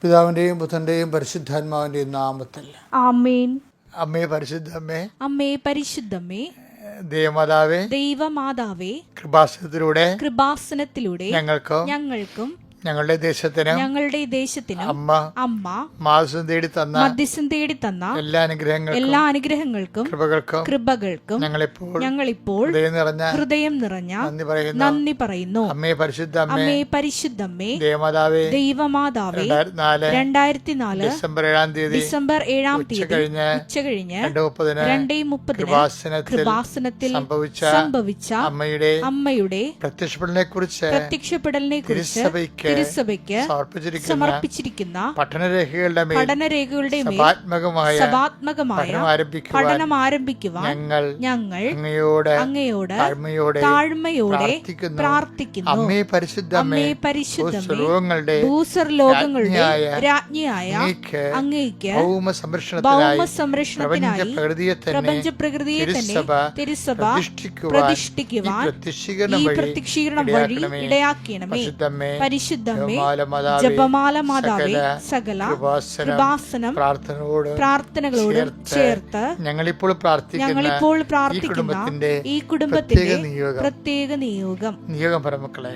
പിതാവിൻ്റെയും പുത്രൻ്റെയും പരിശുദ്ധാത്മാവിൻ്റെയും നാമത്തിൽ ആമേൻ. അമ്മേ പരിശുദ്ധമ്മേ, അമ്മേ പരിശുദ്ധമ്മേ, ദൈവമാതാവേ, ദൈവമാതാവേ, കൃപാസനത്തിലൂടെ ഞങ്ങൾക്കും ഞങ്ങളുടെ ദേശത്തിനും അമ്മ മധ്യസ്ഥം തേടി തന്ന എല്ലാ അനുഗ്രഹങ്ങൾക്കും കൃപകൾക്കും ഞങ്ങളിപ്പോൾ ഹൃദയം നിറഞ്ഞ നന്ദി പറയുന്നു. അമ്മേ പരിശുദ്ധമ്മേ, ദൈവമാതാവേ, 2004 ഡിസംബർ 7 ഉച്ചകഴിഞ്ഞ് 2:30 കൃപാസനത്തിൽ സംഭവിച്ച അമ്മയുടെ പ്രത്യക്ഷപ്പെടലിനെ കുറിച്ച് തിരുസഭയ്ക്ക് സമർപ്പിച്ചിരിക്കുന്ന പഠനരേഖകളുടെ മേൽ സഭാത്മകമായ പഠനം ആരംഭിക്കുവാൻ ഞങ്ങൾ അങ്ങയോട് താഴ്മയോടെ പ്രാർത്ഥിക്കുന്നു. അമ്മേ പരിശുദ്ധമേ, ഭൂസ്വർലോകങ്ങളുടെ രാജ്ഞിയായ അങ്ങയ്ക്ക് ഭൗമസംരക്ഷണത്തിനായി പ്രപഞ്ചപ്രകൃതിയെ തന്നെ തിരുസഭ പ്രതിഷ്ഠിക്കുവാൻ ഈ പ്രത്യക്ഷീകരണം വഴി ഇടയാക്കണമേ. പരിശുദ്ധമേ, ജപമാല മാതാവേ, സകല കൃപാസനം പ്രാർത്ഥനകളോട് ചേർത്ത് ഞങ്ങളിപ്പോൾ പ്രാർത്ഥിക്കുന്ന ഈ കുടുംബത്തിന്റെ പ്രത്യേക നിയോഗം പരമക്കളെ.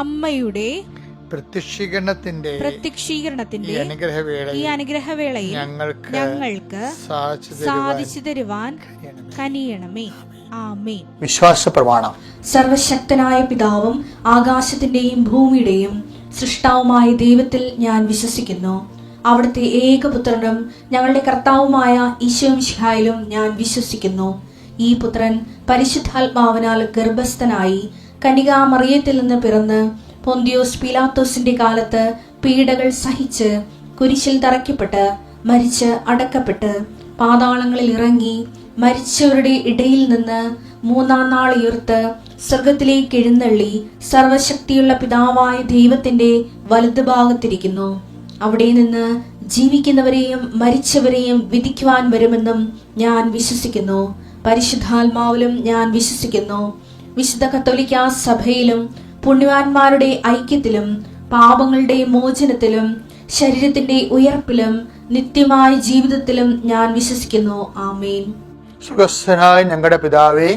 അമ്മയുടെ പ്രത്യക്ഷീകരണത്തിന്റെ ഈ അനുഗ്രഹവേളയിൽ ഞങ്ങൾക്ക് സാധിച്ചു തരുവാൻ കനിയണമേ. ആമേൻ. വിശ്വാസ പ്രമാണം. സർവശക്തനായ പിതാവും ആകാശത്തിന്റെയും ഭൂമിയുടെയും സൃഷ്ടാവുമായ ദൈവത്തിൽ ഞാൻ വിശ്വസിക്കുന്നു. അവിടുത്തെ ഏകപുത്രനും ഞങ്ങളുടെ കർത്താവുമായ ഈശോമിശിഹായിലും ഞാൻ വിശ്വസിക്കുന്നു. ഈ പുത്രൻ പരിശുദ്ധാത്മാവിനാൽ ഗർഭസ്ഥനായി കന്യകാമറിയത്തിൽ നിന്ന് പിറന്ന് പൊന്തിയോസ് പീലാത്തോസിന്റെ കാലത്ത് പീഡകൾ സഹിച്ച് കുരിശിൽ തറയ്ക്കപ്പെട്ട് മരിച്ച് അടക്കപ്പെട്ട് പാതാളങ്ങളിൽ ഇറങ്ങി മരിച്ചവരുടെ ഇടയിൽ നിന്ന് 3-ാം നാൾ ഉയർത്ത് സ്വർഗത്തിലേക്ക് എഴുന്നള്ളി സർവശക്തിയുള്ള പിതാവായ ദൈവത്തിന്റെ വലതുഭാഗത്തിരിക്കുന്നു. അവിടെ നിന്ന് ജീവിക്കുന്നവരെയും മരിച്ചവരെയും വിധിക്കുവാൻ വരുമെന്നും ഞാൻ വിശ്വസിക്കുന്നു. പരിശുദ്ധാത്മാവിലും ഞാൻ വിശ്വസിക്കുന്നു. വിശുദ്ധ കത്തോലിക്കാ സഭയിലും പുണ്യവാന്മാരുടെ ഐക്യത്തിലും പാപങ്ങളുടെ മോചനത്തിലും ശരീരത്തിന്റെ ഉയർപ്പിലും നിത്യമായ ജീവിതത്തിലും ഞാൻ വിശ്വസിക്കുന്നു. ആമേൻ. സുഖസ്ഥനായ ഞങ്ങളുടെ പിതാവേ,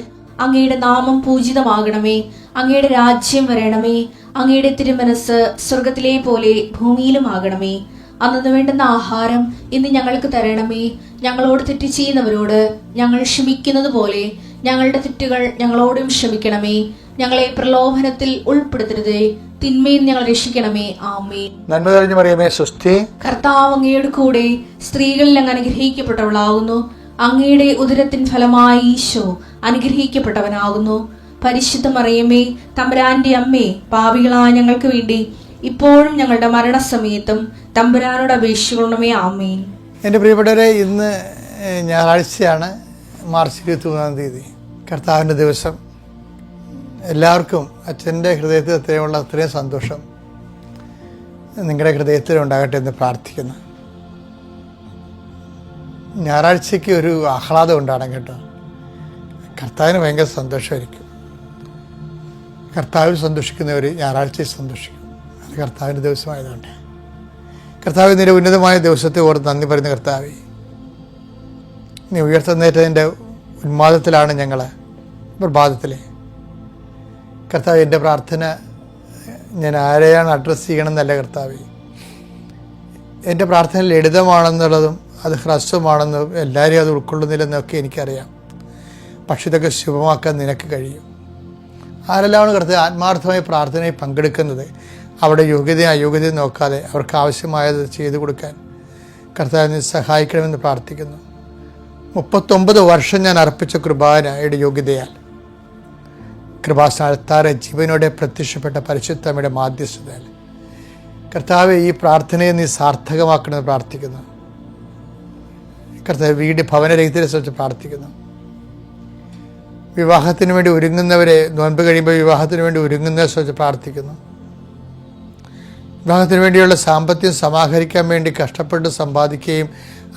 അങ്ങയുടെ നാമം പൂജിതമാകണമേ. അങ്ങയുടെ രാജ്യം വരണമേ. അങ്ങയുടെ തിരുമനസ് സ്വർഗത്തിലെ പോലെ ഭൂമിയിലും ആകണമേ. അന്നു വേണ്ടുന്ന ആഹാരം ഇന്ന് ഞങ്ങൾക്ക് തരണമേ. ഞങ്ങളോട് തെറ്റ് ചെയ്യുന്നവരോട് ഞങ്ങൾ ക്ഷമിക്കുന്നത് പോലെ ഞങ്ങളുടെ തെറ്റുകൾ ഞങ്ങളോടും ക്ഷമിക്കണമേ. ഞങ്ങളെ പ്രലോഭനത്തിൽ ഉൾപ്പെടുത്തരുതേ, തിന്മയിൽ ഞങ്ങൾ രക്ഷിക്കണമേ. ആമേൻ. നന്മ നിറഞ്ഞ മറിയമേ, സ്വസ്തി. കർത്താവ് അങ്ങയുടെ കൂടെ സ്ത്രീകളിൽ അങ്ങ് അനുഗ്രഹിക്കപ്പെട്ടവളാകുന്നു. അങ്ങയുടെ ഉദരത്തിൻ ഫലമായി ഈശോ അനുഗ്രഹിക്കപ്പെട്ടവനാകുന്നു. പരിശുദ്ധ മറിയമേ, തമ്പുരാന്റെ അമ്മേ, പാപികളായ ഞങ്ങൾക്ക് വേണ്ടി ഇപ്പോഴും ഞങ്ങളുടെ മരണസമയത്തും തമ്പുരാനോട് അപേക്ഷിക്കണമേ. ആമേൻ. എൻ്റെ പ്രിയപ്പെട്ടവരെ, ഇന്ന് ഞായറാഴ്ചയാണ്, മാർച്ച് 23-ാം തീയതി, കർത്താവിൻ്റെ ദിവസം. എല്ലാവർക്കും അച്ഛൻ്റെ ഹൃദയത്തിൽ അത്രയും സന്തോഷം നിങ്ങളുടെ ഹൃദയത്തിലുണ്ടാകട്ടെ എന്ന് പ്രാർത്ഥിക്കുന്നു. ഞായറാഴ്ചയ്ക്ക് ഒരു ആഹ്ലാദം ഉണ്ടാകണം കേട്ടോ. കർത്താവിന് ഭയങ്കര സന്തോഷമായിരിക്കും. കർത്താവിൽ സന്തോഷിക്കുന്നവർ ഞായറാഴ്ചയിൽ സന്തോഷിക്കും. അത് കർത്താവിൻ്റെ ദിവസമായതുകൊണ്ട് കർത്താവ് നിന്റെ ഉന്നതമായ ദിവസത്തെ ഓർത്ത് നന്ദി പറയുന്ന കർത്താവേ, നീ ഉയർത്തുന്നേറ്റതിൻ്റെ ഉന്മാദത്തിലാണ് ഞങ്ങൾ പ്രഭാതത്തിൽ. കർത്താവ്, എൻ്റെ പ്രാർത്ഥന ഞാൻ ആരെയാണ് അഡ്രസ്സ് ചെയ്യണമെന്നല്ല കർത്താവേ, എൻ്റെ പ്രാർത്ഥന ലളിതമാണെന്നുള്ളതും അത് ഹ്രസ്വമാണെന്ന് എല്ലാവരും അത് ഉൾക്കൊള്ളുന്നില്ലെന്നൊക്കെ എനിക്കറിയാം. പക്ഷെ ഇതൊക്കെ ശുഭമാക്കാൻ നിനക്ക് കഴിയും. ആരെല്ലാമാണ് കർത്താവ് ആത്മാർത്ഥമായി പ്രാർത്ഥനയിൽ പങ്കെടുക്കുന്നത്, അവിടെ യോഗ്യതയും അയോഗ്യതയും നോക്കാതെ അവർക്ക് ആവശ്യമായത് ചെയ്തു കൊടുക്കാൻ കർത്താവിനെ സഹായിക്കണമെന്ന് പ്രാർത്ഥിക്കുന്നു. 39 വർഷം ഞാൻ അർപ്പിച്ച കൃപാനയുടെ യോഗ്യതയാൽ കൃപാസ്ഥാനത്താറെ ജീവനോടെ പ്രത്യക്ഷപ്പെട്ട പരിശുദ്ധമ്മയുടെ മാധ്യസ്ഥതയാൽ കർത്താവെ ഈ പ്രാർത്ഥനയെ നീ സാർത്ഥകമാക്കണമെന്ന് പ്രാർത്ഥിക്കുന്നു. കർത്താവ് വീട് ഭവനരഹിതരെ സംബന്ധിച്ച് പ്രാർത്ഥിക്കുന്നു. വിവാഹത്തിന് വേണ്ടി ഒരുങ്ങുന്നവരെ, നോൻപ് കഴിയുമ്പോൾ വിവാഹത്തിന് വേണ്ടി ഒരുങ്ങുന്നവരെ സംബന്ധിച്ച് പ്രാർത്ഥിക്കുന്നു. വിവാഹത്തിന് വേണ്ടിയുള്ള സാമ്പത്തികം സമാഹരിക്കാൻ വേണ്ടി കഷ്ടപ്പെട്ട് സമ്പാദിക്കുകയും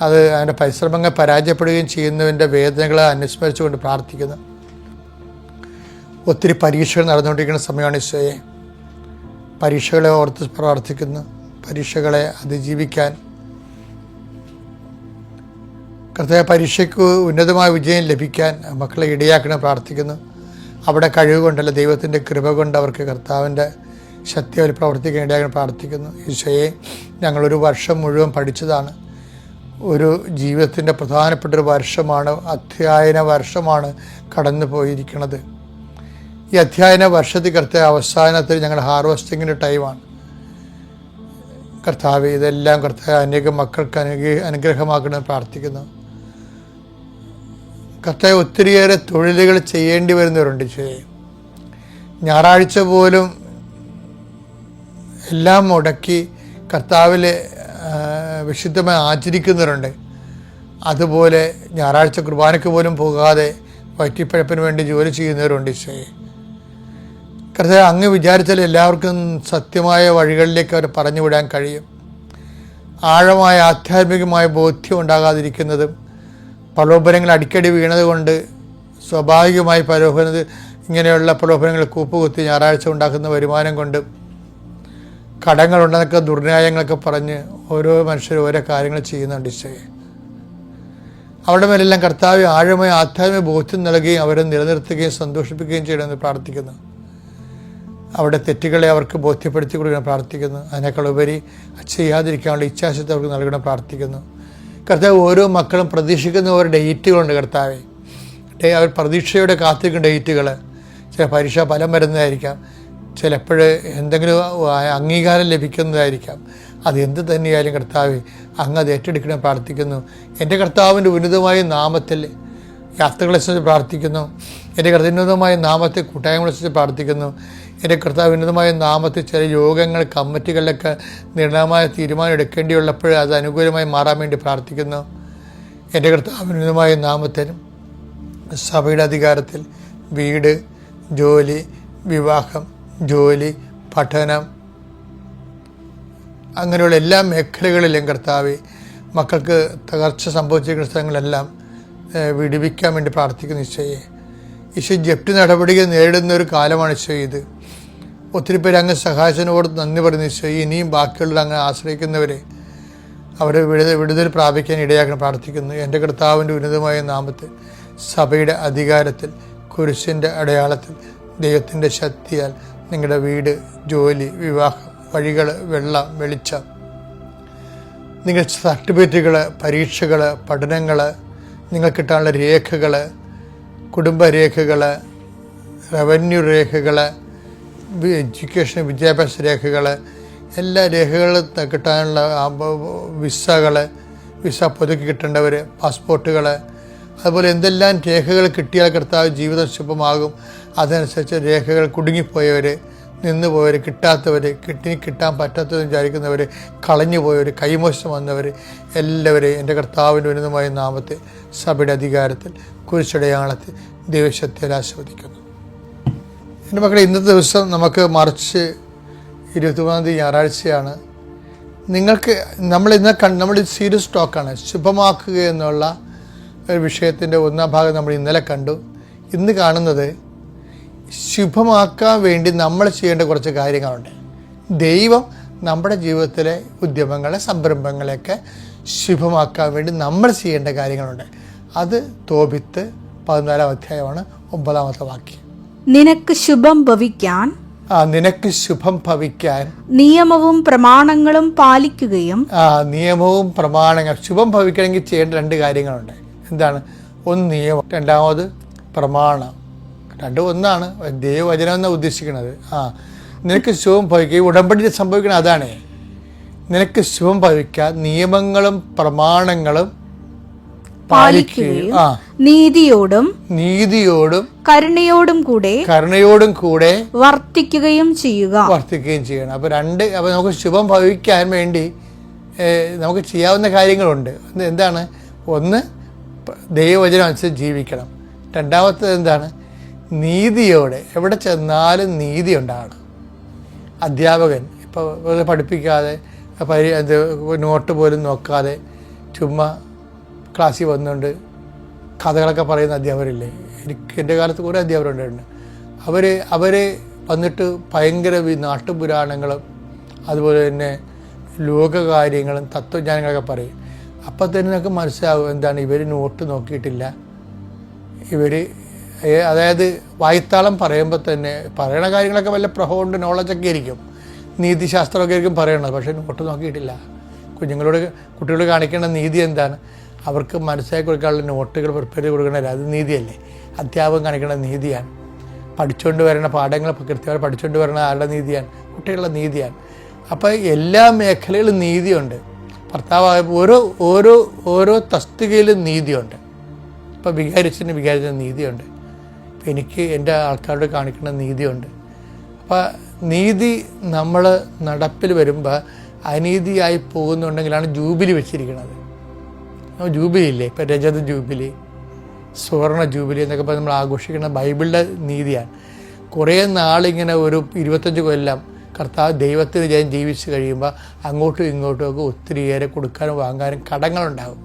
അത് അതിൻ്റെ പരിശ്രമങ്ങൾ പരാജയപ്പെടുകയും ചെയ്യുന്നതിൻ്റെ വേദനകളെ അനുസ്മരിച്ചുകൊണ്ട് പ്രാർത്ഥിക്കുന്നു. ഒത്തിരി പരീക്ഷകൾ നടന്നുകൊണ്ടിരിക്കുന്ന സമയമാണ് ഈശോയെ. പരീക്ഷകളെ ഓർത്ത് പ്രാർത്ഥിക്കുന്നു. പരീക്ഷകളെ അതിജീവിക്കാൻ കർത്താവ് പരീക്ഷയ്ക്ക് ഉന്നതമായ വിജയം ലഭിക്കാൻ മക്കളെ ഇടയാക്കണം പ്രാർത്ഥിക്കുന്നു. അവിടെ കഴിവ് കൊണ്ടല്ല, ദൈവത്തിൻ്റെ കൃപ കൊണ്ട് അവർക്ക് കർത്താവിൻ്റെ ശക്തി അവർ പ്രവർത്തിക്കാൻ ഇടയാക്കണം പ്രാർത്ഥിക്കുന്നു. ഈശോയെ, ഞങ്ങളൊരു വർഷം മുഴുവൻ പഠിച്ചതാണ്. ഒരു ജീവിതത്തിൻ്റെ പ്രധാനപ്പെട്ടൊരു വർഷമാണ്, അധ്യയന വർഷമാണ് കടന്നു പോയിരിക്കുന്നത്. ഈ അധ്യയന വർഷത്തിൽ കർത്താവ് അവസാനത്തിൽ ഞങ്ങൾ ഹാർവസ്റ്റിങ്ങിൻ്റെ ടൈമാണ്. കർത്താവ് ഇതെല്ലാം കർത്താവ് അനേകം മക്കൾക്ക് അനുഗ്രഹമാക്കണമെന്ന് പ്രാർത്ഥിക്കുന്നു. കർത്താവ് ഒത്തിരിയേറെ തൊഴിലുകൾ ചെയ്യേണ്ടി വരുന്നവരുണ്ട്. ഞായറാഴ്ച പോലും എല്ലാം മുടക്കി കർത്താവിൽ വിശുദ്ധമായി ആചരിക്കുന്നവരുണ്ട്. അതുപോലെ ഞായറാഴ്ച കുർബാനയ്ക്ക് പോലും പോകാതെ വയറ്റിപ്പഴപ്പിന് വേണ്ടി ജോലി ചെയ്യുന്നവരുണ്ട്. ഈശോയെ, കർത്താവ് അങ്ങ് വിചാരിച്ചാൽ എല്ലാവർക്കും സത്യമായ വഴികളിലേക്ക് അവർ പറഞ്ഞു വിടാൻ കഴിയും. ആഴമായ ആധ്യാത്മികമായ ബോധ്യം ഉണ്ടാകാതിരിക്കുന്നതും പ്രലോഭനങ്ങൾ അടിക്കടി വീണത് കൊണ്ട് സ്വാഭാവികമായി ഇങ്ങനെയുള്ള പ്രലോഭനങ്ങൾ കൂപ്പുകുത്തി ഞായറാഴ്ച ഉണ്ടാക്കുന്ന വരുമാനം കൊണ്ട് കടങ്ങളുണ്ടെന്നൊക്കെ ദുർന്യായങ്ങളൊക്കെ പറഞ്ഞ് ഓരോ മനുഷ്യരും ഓരോ കാര്യങ്ങൾ ചെയ്യുന്നുണ്ട്. ഈശോയെ, അവിടെ മേലെല്ലാം കർത്താവ് ആഴമായ ആധ്യാത്മിക ബോധ്യം നൽകുകയും അവരെ നിലനിർത്തുകയും സന്തോഷിപ്പിക്കുകയും ചെയ്യണമെന്ന് പ്രാർത്ഥിക്കുന്നു. അവിടെ തെറ്റുകളെ അവർക്ക് ബോധ്യപ്പെടുത്തി കൊടുക്കണം പ്രാർത്ഥിക്കുന്നു. അതിനേക്കാൾ ഉപരി ചെയ്യാതിരിക്കാനുള്ള ഇച്ഛാശക്തി അവർക്ക് നൽകണം പ്രാർത്ഥിക്കുന്നു. കർത്താവ്, ഓരോ മക്കളും പ്രതീക്ഷിക്കുന്ന ഓരോ ഡേറ്റുകളുണ്ട്. കർത്താവെ, അവർ പ്രതീക്ഷയോടെ കാത്തിരിക്കുന്ന ഡേറ്റുകൾ, ചില പരീക്ഷാ ഫലം വരുന്നതായിരിക്കാം, ചിലപ്പോൾ എന്തെങ്കിലും അംഗീകാരം ലഭിക്കുന്നതായിരിക്കാം. അത് എന്ത് തന്നെയായാലും കർത്താവ് അങ്ങ് അത് ഏറ്റെടുക്കണം പ്രാർത്ഥിക്കുന്നു. എൻ്റെ കർത്താവിൻ്റെ ഉന്നതമായ നാമത്തിൽ യാത്രകളെ സംബന്ധിച്ച് പ്രാർത്ഥിക്കുന്നു. എൻ്റെ ഉന്നതമായ നാമത്തെ കൂട്ടായ്മകളെ സംബന്ധിച്ച് പ്രാർത്ഥിക്കുന്നു. എൻ്റെ കർത്താവ് ഉന്നതമായ നാമത്തിൽ ചില യോഗങ്ങൾ കമ്മിറ്റികളിലൊക്കെ നിർണയമായ തീരുമാനം എടുക്കേണ്ടിയുള്ളപ്പോൾ അത് അനുകൂലമായി മാറാൻ വേണ്ടി പ്രാർത്ഥിക്കുന്നു. എൻ്റെ കർത്താവ് ഉന്നതമായ നാമത്തിൽ സഭയുടെ അധികാരത്തിൽ വീട്, ജോലി, വിവാഹം, ജോലി, പഠനം, അങ്ങനെയുള്ള എല്ലാ മേഖലകളിലും കർത്താവ് മക്കൾക്ക് തകർച്ച സംഭവിച്ചിരിക്കുന്ന സ്ഥലങ്ങളെല്ലാം വിടുവിക്കാൻ വേണ്ടി പ്രാർത്ഥിക്കുന്നു. ഈശോ ജപ്തി നടപടികൾ നേരിടുന്ന ഒരു കാലമാണ് ഈശോ ഇത്. ഒത്തിരി പേര് അങ്ങ് സഹായത്തിനോട് നന്ദി പറയുന്നു. ഈശോ, ഇനിയും ബാക്കിയുള്ളവർ അങ്ങ് ആശ്രയിക്കുന്നവരെ അവരെ വിടുതൽ പ്രാപിക്കാൻ ഇടയാക്കാൻ പ്രാർത്ഥിക്കുന്നു. എൻ്റെ കർത്താവിൻ്റെ ഉന്നതമായ നാമത്തിൽ സഭയുടെ അധികാരത്തിൽ കുരിശിൻ്റെ അടയാളത്തിൽ ദൈവത്തിൻ്റെ ശക്തിയാൽ നിങ്ങളുടെ വീട്, ജോലി, വിവാഹം, വഴികൾ, വെള്ളം, വെളിച്ചം, നിങ്ങളുടെ സർട്ടിഫിക്കറ്റുകൾ, പരീക്ഷകൾ, പഠനങ്ങൾ, നിങ്ങൾക്ക് കിട്ടാനുള്ള രേഖകൾ, കുടുംബരേഖകൾ, റവന്യൂ രേഖകൾ, എഡ്യൂക്കേഷൻ വിദ്യാഭ്യാസ രേഖകൾ, എല്ലാ രേഖകളും കിട്ടാനുള്ള വിസ പുതുക്കി കിട്ടേണ്ടവർ, പാസ്പോർട്ടുകൾ, അതുപോലെ എന്തെല്ലാം രേഖകൾ കിട്ടിയാൽ കർത്താവ് ജീവിതം ശുഭമാകും. അതനുസരിച്ച് രേഖകൾ കുടുങ്ങിപ്പോയവർ, നിന്നുപോയവർ, കിട്ടാത്തവർ, കിട്ടാൻ പറ്റാത്തതെന്ന് വിചാരിക്കുന്നവർ, കളഞ്ഞു പോയവർ, കൈമോശം വന്നവർ എല്ലാവരെയും എൻ്റെ കർത്താവിൻ്റെ ഉന്നതമായ നാമത്തെ സഭയുടെ അധികാരത്തിൽ കുരിശടയാളത്തിൽ ദൈവശക്തിയാൽ ആസ്വദിക്കുന്നു. എൻ്റെ മക്കളെ, ഇന്നത്തെ ദിവസം നമുക്ക് മാർച്ച് 23 ഞായറാഴ്ചയാണ്. നിങ്ങൾക്ക് നമ്മൾ സീരിയസ് ടോക്കാണ്. ശുഭമാക്കുക എന്നുള്ള ഒരു വിഷയത്തിൻ്റെ ഒന്നാം ഭാഗം നമ്മൾ ഇന്നലെ കണ്ടു. ഇന്ന് കാണുന്നത് ശുഭമാക്കാൻ വേണ്ടി നമ്മൾ ചെയ്യേണ്ട കുറച്ച് കാര്യങ്ങളുണ്ട്. ദൈവം നമ്മുടെ ജീവിതത്തിലെ ഉദ്യമങ്ങളെ, സംരംഭങ്ങളെയൊക്കെ ശുഭമാക്കാൻ വേണ്ടി നമ്മൾ ചെയ്യേണ്ട കാര്യങ്ങളുണ്ട്. അത് തോബിത്ത് 14-ാം അധ്യായമാണ് 9-ാമത്തെ വാക്യം. നിനക്ക് ശുഭം ഭവിക്കാൻ നിനക്ക് ശുഭം ഭവിക്കാൻ നിയമവും പ്രമാണങ്ങളും പാലിക്കുകയും. നിയമവും പ്രമാണങ്ങൾ ശുഭം ഭവിക്കണമെങ്കിൽ ചെയ്യേണ്ട 2 കാര്യങ്ങളുണ്ട്. എന്താണ്? ഒന്ന് നിയമം, രണ്ടാമത് പ്രമാണം. രണ്ടും ഒന്നാണ്. ദൈവവചനം എന്നാണ് ഉദ്ദേശിക്കുന്നത്. നിനക്ക് ശുഭം ഭവിക്കുക. ഈ ഉടമ്പടി സംഭവിക്കണം അതാണ്. നിനക്ക് ശുഭം ഭവിക്കാൻ നിയമങ്ങളും പ്രമാണങ്ങളും പാലിക്കുകയും നീതിയോടും കരുണയോടും കൂടെ വർത്തിക്കുകയും ചെയ്യണം. അപ്പൊ നമുക്ക് ശുഭം ഭവിക്കാൻ വേണ്ടി നമുക്ക് ചെയ്യാവുന്ന കാര്യങ്ങളുണ്ട്. എന്താണ്? ഒന്ന്, ദൈവവചനം അനുസരിച്ച് ജീവിക്കണം. രണ്ടാമത്തേത് എന്താണ്? നീതിയോടെ എവിടെ ചെന്നാലും നീതി ഉണ്ടാകണം. അധ്യാപകൻ ഇപ്പോൾ പഠിപ്പിക്കാതെ നോട്ട് പോലും നോക്കാതെ ചുമ്മാ ക്ലാസ്സിൽ വന്നുകൊണ്ട് കഥകളൊക്കെ പറയുന്ന അധ്യാപകരില്ലേ? എൻ്റെ കാലത്ത് കുറേ അധ്യാപകരുണ്ടായിരുന്നു. അവർ വന്നിട്ട് ഭയങ്കര നാട്ടുപുരാണങ്ങളും അതുപോലെ തന്നെ ലോകകാര്യങ്ങളും തത്വജ്ഞാനങ്ങളൊക്കെ പറയും. അപ്പം തന്നെ നമുക്ക് മനസ്സിലാവും എന്താണ് ഇവർ നോട്ട് നോക്കിയിട്ടില്ല. അതായത് വായ്ത്താളം പറയുമ്പോൾ തന്നെ പറയണ കാര്യങ്ങളൊക്കെ വല്ല പ്രഹോണ്ട് നോളജൊക്കെ ആയിരിക്കും, നീതിശാസ്ത്രമൊക്കെ ആയിരിക്കും പറയണത്. പക്ഷേ നോട്ട് നോക്കിയിട്ടില്ല. കുട്ടികളോട് കാണിക്കേണ്ട നീതി എന്താണ്? അവർക്ക് മനസ്സിലാക്കി കൊടുക്കാനുള്ള നോട്ടുകൾ പ്രിപ്പയർ ചെയ്ത് കൊടുക്കണത് അത് നീതിയല്ലേ? അധ്യാപകൻ കാണിക്കേണ്ട നീതിയാണ്. പഠിച്ചുകൊണ്ട് വരുന്ന പാഠങ്ങൾ കൃത്യമായി പഠിച്ചുകൊണ്ട് വരുന്ന ആരുടെ നീതിയാണ്? കുട്ടികളുടെ നീതിയാണ്. അപ്പോൾ എല്ലാ മേഖലയിലും നീതിയുണ്ട്. ഭർത്താവായ ഓരോ തസ്തികയിലും നീതിയുണ്ട്. ഇപ്പോൾ വികാരിച്ചതിന് നീതിയുണ്ട്. ഇപ്പം എനിക്ക് എൻ്റെ ആൾക്കാരോട് കാണിക്കേണ്ട നീതിയുണ്ട്. അപ്പോൾ നീതി നമ്മൾ നടപ്പിൽ വരുമ്പോൾ അനീതിയായി പോകുന്നുണ്ടെങ്കിലാണ് ജൂബിലി വെച്ചിരിക്കുന്നത്. ജൂബിലി ഇല്ലേ? ഇപ്പം രജത ജൂബിലി, സുവർണ ജൂബിലി എന്നൊക്കെ പറഞ്ഞ് നമ്മൾ ആഘോഷിക്കുന്ന ബൈബിളിൻ്റെ നീതിയാണ്. കുറേ നാളിങ്ങനെ ഒരു 25 കൊല്ലം കർത്താവ് ദൈവത്തിന് ജീവിച്ച് കഴിയുമ്പോൾ അങ്ങോട്ടും ഇങ്ങോട്ടും ഒക്കെ ഒത്തിരിയേറെ കൊടുക്കാനും വാങ്ങാനും കടങ്ങളുണ്ടാകും.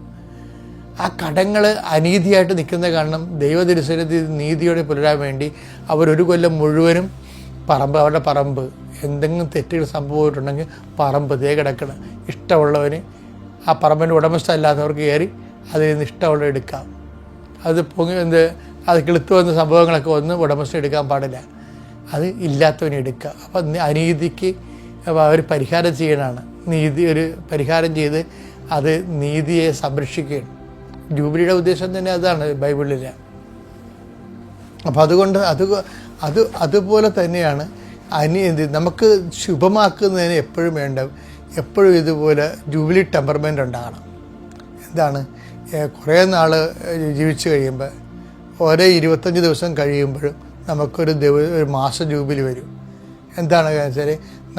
ആ കടങ്ങൾ അനീതിയായിട്ട് നിൽക്കുന്ന കാരണം ദൈവതിരുസന്നിധി നീതിയോടെ പുലരാൻ വേണ്ടി അവരൊരു കൊല്ലം മുഴുവനും അവരുടെ പറമ്പ് എന്തെങ്കിലും തെറ്റുകൾ സംഭവിച്ചിട്ടുണ്ടെങ്കിൽ പറമ്പ് കിടക്കണം. ഇഷ്ടമുള്ളവന് ആ പറമ്പിൻ്റെ ഉടമസ്ഥ അല്ലാത്തവർക്ക് കയറി അതിൽ നിന്ന് ഇഷ്ടമുള്ള എടുക്കാം. അത് അത് കിളുത്തു വന്ന സംഭവങ്ങളൊക്കെ ഉടമസ്ഥ എടുക്കാൻ പാടില്ല. അത് ഇല്ലാത്തവന് എടുക്കുക. അപ്പം അനീതിക്ക് അവർ പരിഹാരം ചെയ്യണതാണ്. ഒരു പരിഹാരം ചെയ്ത് അത് നീതിയെ സംരക്ഷിക്കുകയാണ്. ജൂബിലിയുടെ ഉദ്ദേശം തന്നെ അതാണ് ബൈബിളിലെ. അപ്പം അതുകൊണ്ട് അതുപോലെ തന്നെയാണ് നമുക്ക് ശുഭമാക്കുന്നതിന് എപ്പോഴും ഇതുപോലെ ജൂബിലി ടെമ്പർമെൻ്റ് ഉണ്ടാകണം. എന്താണ്? കുറേ നാൾ ജീവിച്ച് കഴിയുമ്പോൾ ഓരോ 25 ദിവസം കഴിയുമ്പോഴും നമുക്കൊരു മാസ ജൂബിലി വരും. എന്താണ് വെച്ചാൽ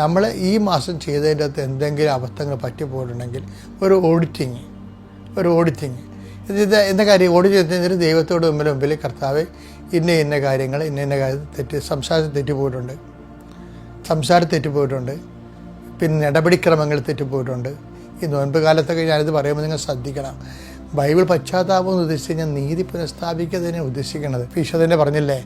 നമ്മൾ ഈ മാസം ചെയ്തതിൻ്റെ അകത്ത് എന്തെങ്കിലും അബദ്ധങ്ങൾ പറ്റിപ്പോയിട്ടുണ്ടെങ്കിൽ ഒരു ഓഡിറ്റിങ് എന്ന കാര്യം ഓഡിറ്റ് ചെയ്തിട്ട് ദൈവത്തോട് മുമ്പിൽ കർത്താവ് ഇന്ന കാര്യങ്ങൾ സംസാരത്തിൽ തെറ്റിപ്പോയിട്ടുണ്ട്, പിന്നെ നടപടിക്രമങ്ങൾ തെറ്റിപ്പോയിട്ടുണ്ട്. ഈ നോൻപ് കാലത്തൊക്കെ ഞാനിത് പറയുമ്പോൾ നിങ്ങൾ ശ്രദ്ധിക്കണം. ബൈബിൾ പശ്ചാത്താപം എന്ന് ഉദ്ദേശിച്ച് കഴിഞ്ഞാൽ നീതി പുനഃസ്ഥാപിക്കുക തന്നെ ഉദ്ദേശിക്കുന്നത്. ഈശോ തന്നെ പറഞ്ഞില്ലേ,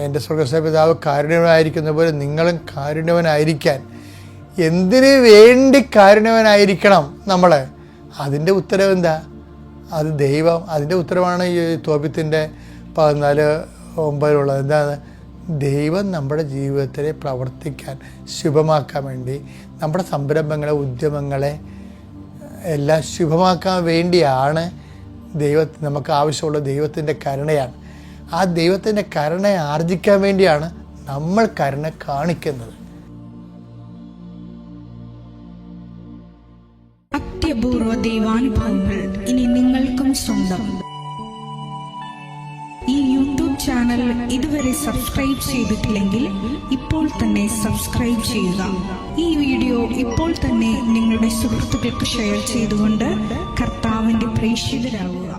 എൻ്റെ സ്വർഗ്ഗസ്ഥ പിതാവ് കാരുണ്യവനായിരിക്കുന്ന പോലെ നിങ്ങളും കാരുണ്യവനായിരിക്കാൻ. എന്തിനു വേണ്ടി കാരുണ്യവനായിരിക്കണം നമ്മൾ? അതിൻ്റെ ഉത്തരവ് എന്താ? അത് ദൈവം. അതിൻ്റെ ഉത്തരവാണ് ഈ തോബിത്തിൻ്റെ 14:9 എന്താണ്? ദൈവം നമ്മുടെ ജീവിതത്തിലെ പ്രവർത്തിക്കാൻ ശുഭമാക്കാൻ വേണ്ടി നമ്മുടെ സംരംഭങ്ങളെ ഉദ്യമങ്ങളെ എല്ലാം ശുഭമാക്കാൻ വേണ്ടിയാണ് നമുക്ക് ആവശ്യമുള്ള ദൈവത്തിൻ്റെ കരുണയാണ്. ആ ദൈവത്തിൻ്റെ കരുണ ആർജിക്കാൻ വേണ്ടിയാണ് നമ്മൾ കരുണ കാണിക്കുന്നത്. അത്യപൂർവ ദൈവാനുഭവങ്ങൾ ഇനി നിങ്ങൾക്കും സ്വന്തം. ഈ യൂട്യൂബ് ചാനൽ ഇതുവരെ സബ്സ്ക്രൈബ് ചെയ്തിട്ടില്ലെങ്കിൽ ഇപ്പോൾ തന്നെ സബ്സ്ക്രൈബ് ചെയ്യുക. ഈ വീഡിയോ ഇപ്പോൾ തന്നെ നിങ്ങളുടെ സുഹൃത്തുക്കൾക്ക് ഷെയർ ചെയ്തുകൊണ്ട് കർത്താവിന്റെ പ്രേക്ഷിതരാകുക.